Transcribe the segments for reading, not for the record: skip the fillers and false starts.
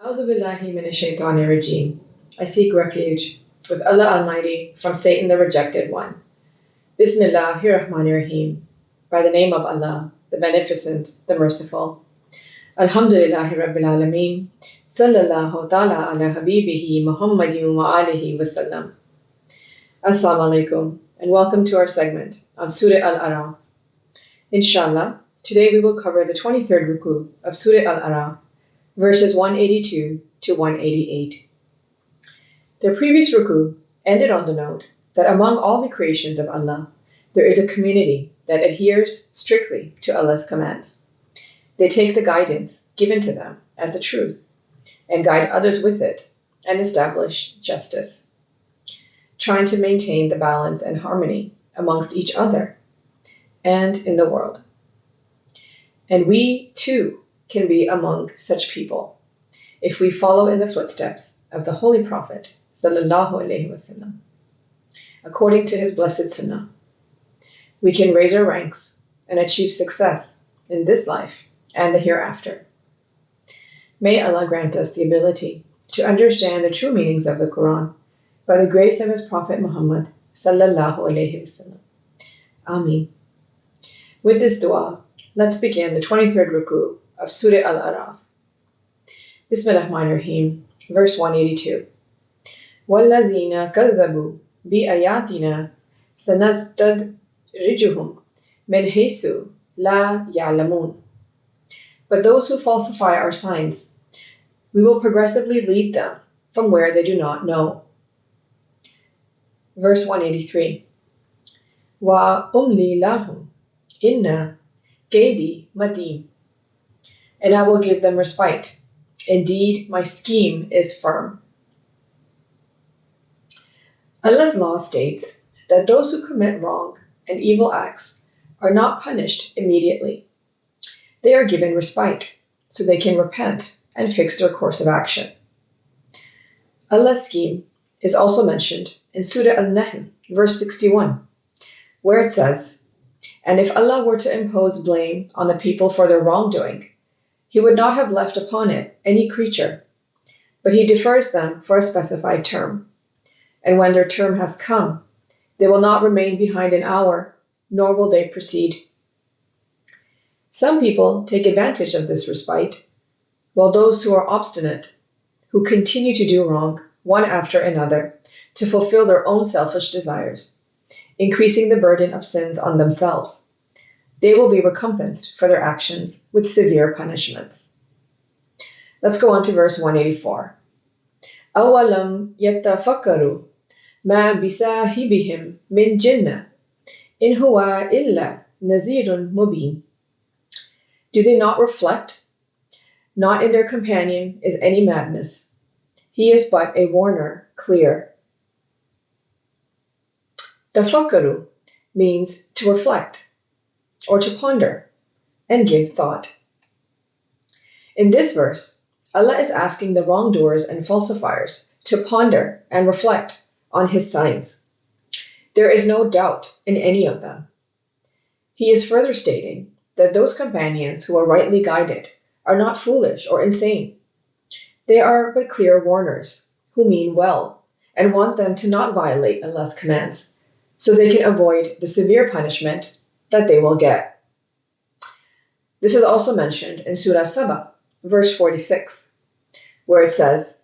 A'udhu billahi minash shaitanir rajim. I seek refuge with Allah Almighty from Satan the Rejected One. Bismillahir Rahmanir Rahim. By the name of Allah, the Beneficent, the Merciful. Alhamdulillahi Rabbil Alameen. Sallallahu ta'ala ala habibihi Muhammadin wa alihi wasallam. Assalamu alaikum and welcome to our segment on Surah Al-A'raaf. Inshallah, today we will cover the 23rd Ruku of Surah Al-A'raaf, verses 182 to 188. The previous Ruku ended on the note that among all the creations of Allah, there is a community that adheres strictly to Allah's commands. They take the guidance given to them as the truth and guide others with it and establish justice, trying to maintain the balance and harmony amongst each other and in the world. And we, too, can be among such people if we follow in the footsteps of the Holy Prophet sallallahu alaihi wasallam. According to his blessed sunnah, we can raise our ranks and achieve success in this life and the hereafter. May Allah grant us the ability to understand the true meanings of the Quran by the grace of his Prophet Muhammad sallallahu alaihi wasallam. Ameen. With this dua, let's begin the 23rd Ruku of Surah Al-A'raaf. Bismillahirrahmanirrahim, verse 182. وَالَّذِينَ كَذَّبُوا بِآيَاتِنَا سَنَسْتَدْرِجُهُمْ مِنْ حَيْثُ لَا يَعْلَمُونَ. But those who falsify our signs, we will progressively lead them from where they do not know. Verse 183. وَأُمْلِي لَهُمْ إِنَّ كَيْدِي مَتِينٌ. And I will give them respite. Indeed, my scheme is firm. Allah's law states that those who commit wrong and evil acts are not punished immediately. They are given respite so they can repent and fix their course of action. Allah's scheme is also mentioned in Surah Al-Nahl, verse 61, where it says, "And if Allah were to impose blame on the people for their wrongdoing, He would not have left upon it any creature, but He defers them for a specified term. And when their term has come, they will not remain behind an hour, nor will they proceed." Some people take advantage of this respite, while those who are obstinate, who continue to do wrong one after another to fulfill their own selfish desires, increasing the burden of sins on themselves, they will be recompensed for their actions with severe punishments. Let's go on to verse 184. أَوَلَمْ يَتَّفَكَّرُوا مَا بِصَاحِبِهِمْ مِنْ جِنَّةٍ إِنْ هُوَ إِلَّا نَذِيرٌ مُبِينٌ. Do they not reflect? Not in their companion is any madness. He is but a warner clear. Tafakkaru means to reflect or to ponder and give thought. In this verse, Allah is asking the wrongdoers and falsifiers to ponder and reflect on His signs. There is no doubt in any of them. He is further stating that those companions who are rightly guided are not foolish or insane. They are but clear warners who mean well and want them to not violate Allah's commands so they can avoid the severe punishment that they will get. This is also mentioned in Surah Saba, verse 46, where it says,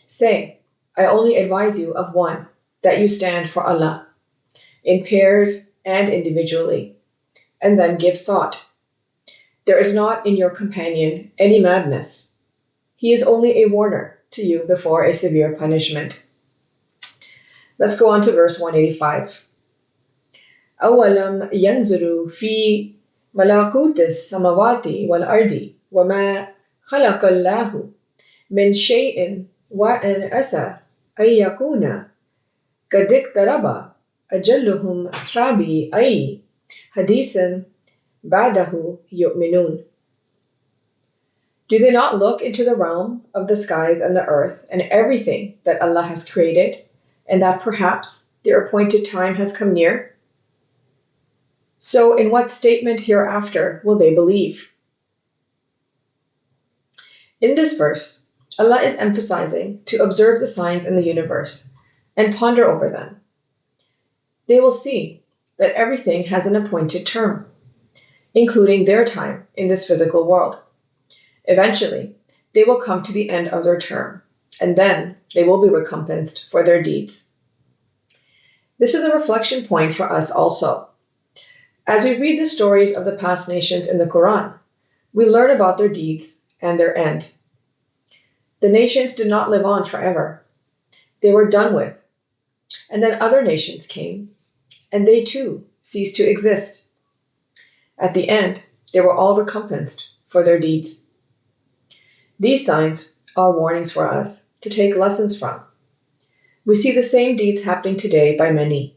"Say, I only advise you of one, that you stand for Allah, in pairs and individually, and then give thought. There is not in your companion any madness. He is only a warner to you before a severe punishment." Let's go on to verse 185. أَوَلَمْ يَنْظُرُوا فِي مَلَكُوتِ السَّمَوَاتِ وَالْأَرْضِ وَمَا خَلَقَ اللَّهُ مِنْ شَيْءٍ وَأَنْ أَسَى أَنْ يَكُونَ قَدِ اقْتَرَبَ أَجَلُّهُمْ فَبِأَيِّ حَدِيثٍ بَعْدَهُ يُؤْمِنُونَ. Do they not look into the realm of the skies and the earth and everything that Allah has created, and that perhaps their appointed time has come near? So in what statement hereafter will they believe? In this verse, Allah is emphasizing to observe the signs in the universe and ponder over them. They will see that everything has an appointed term, including their time in this physical world. Eventually, they will come to the end of their term, and then they will be recompensed for their deeds. This is a reflection point for us also. As we read the stories of the past nations in the Quran, we learn about their deeds and their end. The nations did not live on forever. They were done with, and then other nations came, and they too ceased to exist. At the end, they were all recompensed for their deeds. These signs are warnings for us to take lessons from. We see the same deeds happening today by many.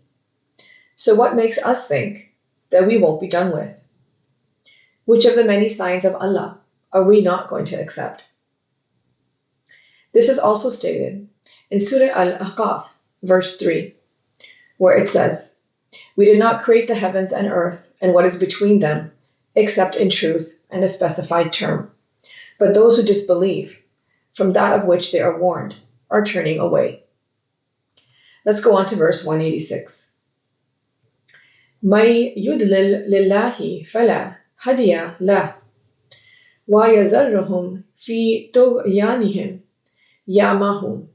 So what makes us think that we won't be done with? Which of the many signs of Allah are we not going to accept? This is also stated in Surah Al-A'raaf, verse 3, where it says, "We did not create the heavens and earth and what is between them, except in truth and a specified term. But those who disbelieve, from that of which they are warned, are turning away." Let's go on to verse 186. مَن يُضْلِلْ لِلَّهِ فَلَا هَادِيَ لَهُ وَيَذَرُهُمْ فِي طُغْيَانِهِمْ يَعْمَهُونَ.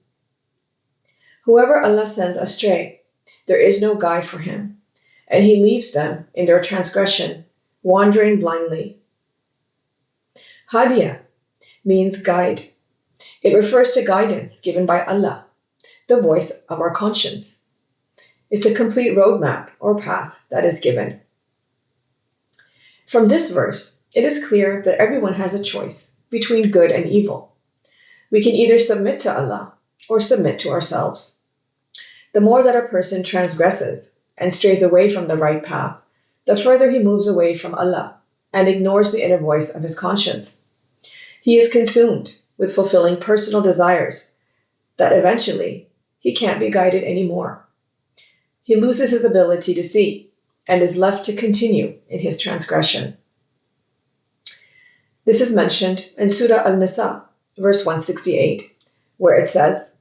Whoever Allah sends astray, there is no guide for him, and he leaves them in their transgression, wandering blindly. Hadiya means guide. It refers to guidance given by Allah, the voice of our conscience. It's a complete roadmap or path that is given. From this verse, it is clear that everyone has a choice between good and evil. We can either submit to Allah or submit to ourselves. The more that a person transgresses and strays away from the right path, the further he moves away from Allah and ignores the inner voice of his conscience. He is consumed with fulfilling personal desires that eventually he can't be guided anymore. He loses his ability to see and is left to continue in his transgression. This is mentioned in Surah Al-Nisa, verse 168, where it says,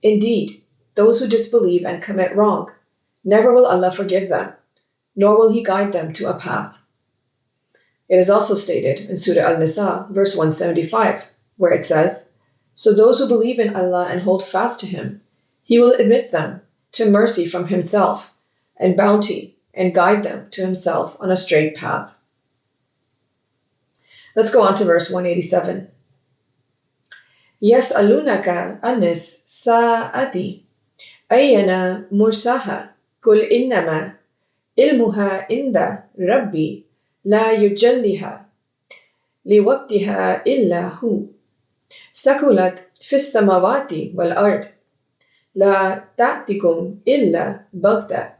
"Indeed, those who disbelieve and commit wrong, never will Allah forgive them, nor will He guide them to a path." It is also stated in Surah Al-Nisa, verse 175, where it says, "So those who believe in Allah and hold fast to Him, He will admit them to mercy from Himself and bounty and guide them to Himself on a straight path." Let's go on to verse 187. يَسْأَلُونَكَ عَنِ السَّاعَةِ أَيَّانَ مُرْسَاهَا قُلْ إِنَّمَا عِلْمُهَا عِندَ رَبِّي لَا يُجَلِّيهَا لِوَقْتِهَا إِلَّا هُوَ ثَقُلَتْ فِي السَّمَاوَاتِ وَالْأَرْضِ لَا تَأْتِكُمْ إِلَّا بَغْتَةً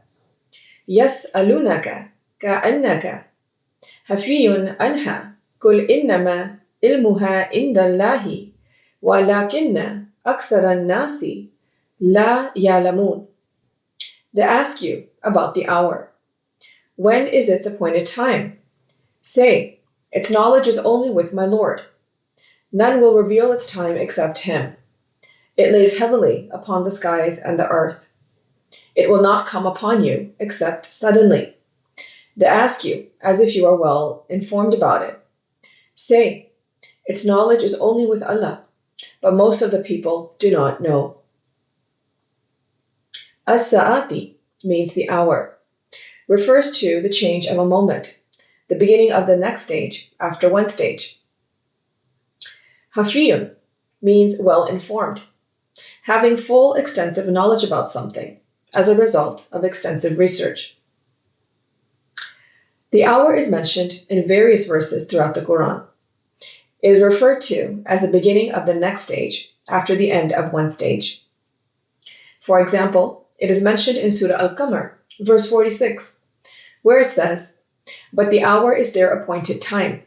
يَسْأَلُونَكَ كَأَنَّكَ حَفِيٌّ عَنْهَا قُلْ إِنَّمَا عِلْمُهَا عِندَ اللَّهِ وَلَكِنَّ أَكْثَرَ النَّاسِ لَا يَعْلَمُونَ. They ask you about the hour. When is its appointed time? Say, its knowledge is only with my Lord. None will reveal its time except Him. It lays heavily upon the skies and the earth. It will not come upon you except suddenly. They ask you as if you are well informed about it. Say, its knowledge is only with Allah, but most of the people do not know. As-sa'ati means the hour, refers to the change of a moment, the beginning of the next stage after one stage. Hafiyun means well informed, having full extensive knowledge about something as a result of extensive research. The hour is mentioned in various verses throughout the Quran. It is referred to as the beginning of the next stage after the end of one stage. For example, it is mentioned in Surah Al-Qamar, verse 46, where it says, "But the hour is their appointed time,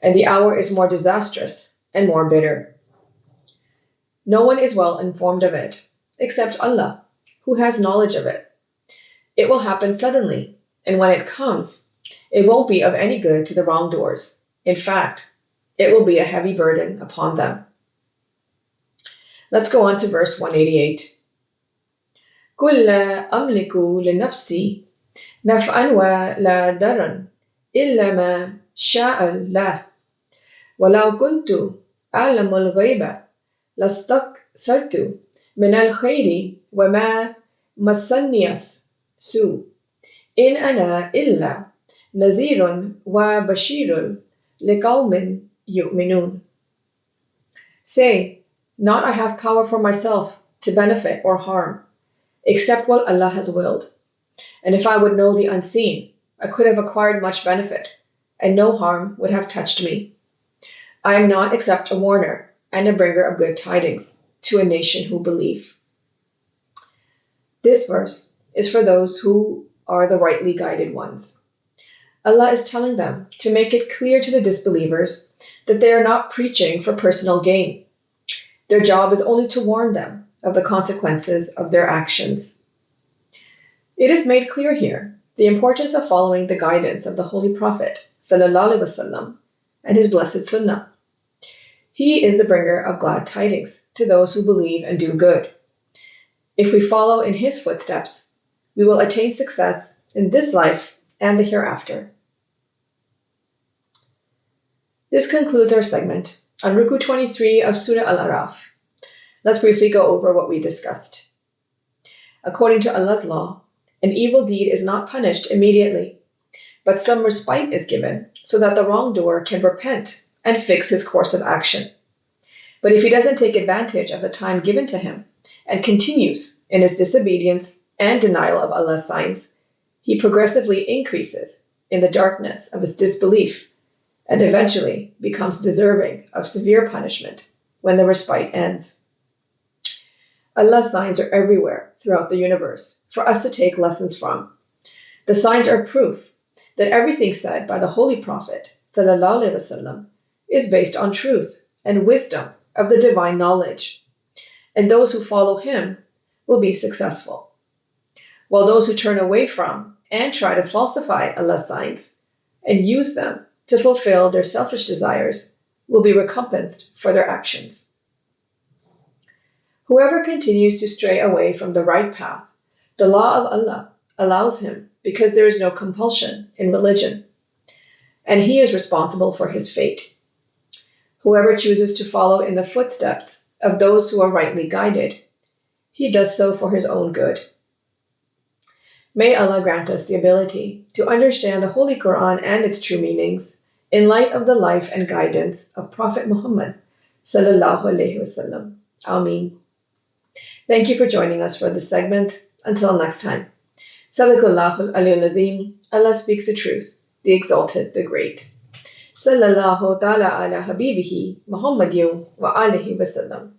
and the hour is more disastrous and more bitter. No one is well informed of it, except Allah, who has knowledge of it. It will happen suddenly, and when it comes, it won't be of any good to the wrongdoers. In fact, it will be a heavy burden upon them." Let's go on to verse 188. قُل لَا أَمْلِكُ لِنَفْسِي نَفْعًا وَلَا ضَرًّا إِلَّا مَا شَاءَ اللَّهُ وَلَوْ كُنْتُ أَعْلَمُ الْغَيْبَ لَاسْتَكْثَرْتُ مِنَ الْخَيْرِ وَمَا مَسَّنِيَ السُّوءُ إِنْ أَنَا إِلَّا نَذِيرٌ وَبَشِيرٌ لِقَوْمٍ يُؤْمِنُونَ. Say, not I have power for myself to benefit or harm, except what Allah has willed. And if I would know the unseen, I could have acquired much benefit, and no harm would have touched me. I am not except a warner and a bringer of good tidings to a nation who believe. This verse is for those who are the rightly guided ones. Allah is telling them to make it clear to the disbelievers that they are not preaching for personal gain. Their job is only to warn them of the consequences of their actions. It is made clear here the importance of following the guidance of the Holy Prophet ﷺ and his blessed Sunnah. He is the bringer of glad tidings to those who believe and do good. If we follow in his footsteps, we will attain success in this life and the hereafter. This concludes our segment on Ruku 23 of Surah Al-A'raaf. Let's briefly go over what we discussed. According to Allah's law, an evil deed is not punished immediately, but some respite is given so that the wrongdoer can repent and fix his course of action. But if he doesn't take advantage of the time given to him and continues in his disobedience and denial of Allah's signs, he progressively increases in the darkness of his disbelief and eventually becomes deserving of severe punishment when the respite ends. Allah's signs are everywhere throughout the universe for us to take lessons from. The signs are proof that everything said by the Holy Prophet ﷺ is based on truth and wisdom of the divine knowledge, and those who follow him will be successful, while those who turn away from and try to falsify Allah's signs and use them to fulfill their selfish desires will be recompensed for their actions. Whoever continues to stray away from the right path, the law of Allah allows him because there is no compulsion in religion, and he is responsible for his fate. Whoever chooses to follow in the footsteps of those who are rightly guided, he does so for his own good. May Allah grant us the ability to understand the Holy Quran and its true meanings in light of the life and guidance of Prophet Muhammad ﷺ. Ameen. Thank you for joining us for this segment. Until next time. Sadaqallahul Aliyyul Azim. Allah speaks the truth, the exalted, the great. Sallallahu ta'ala ala habibihi Muhammadin wa alihi wa sallam.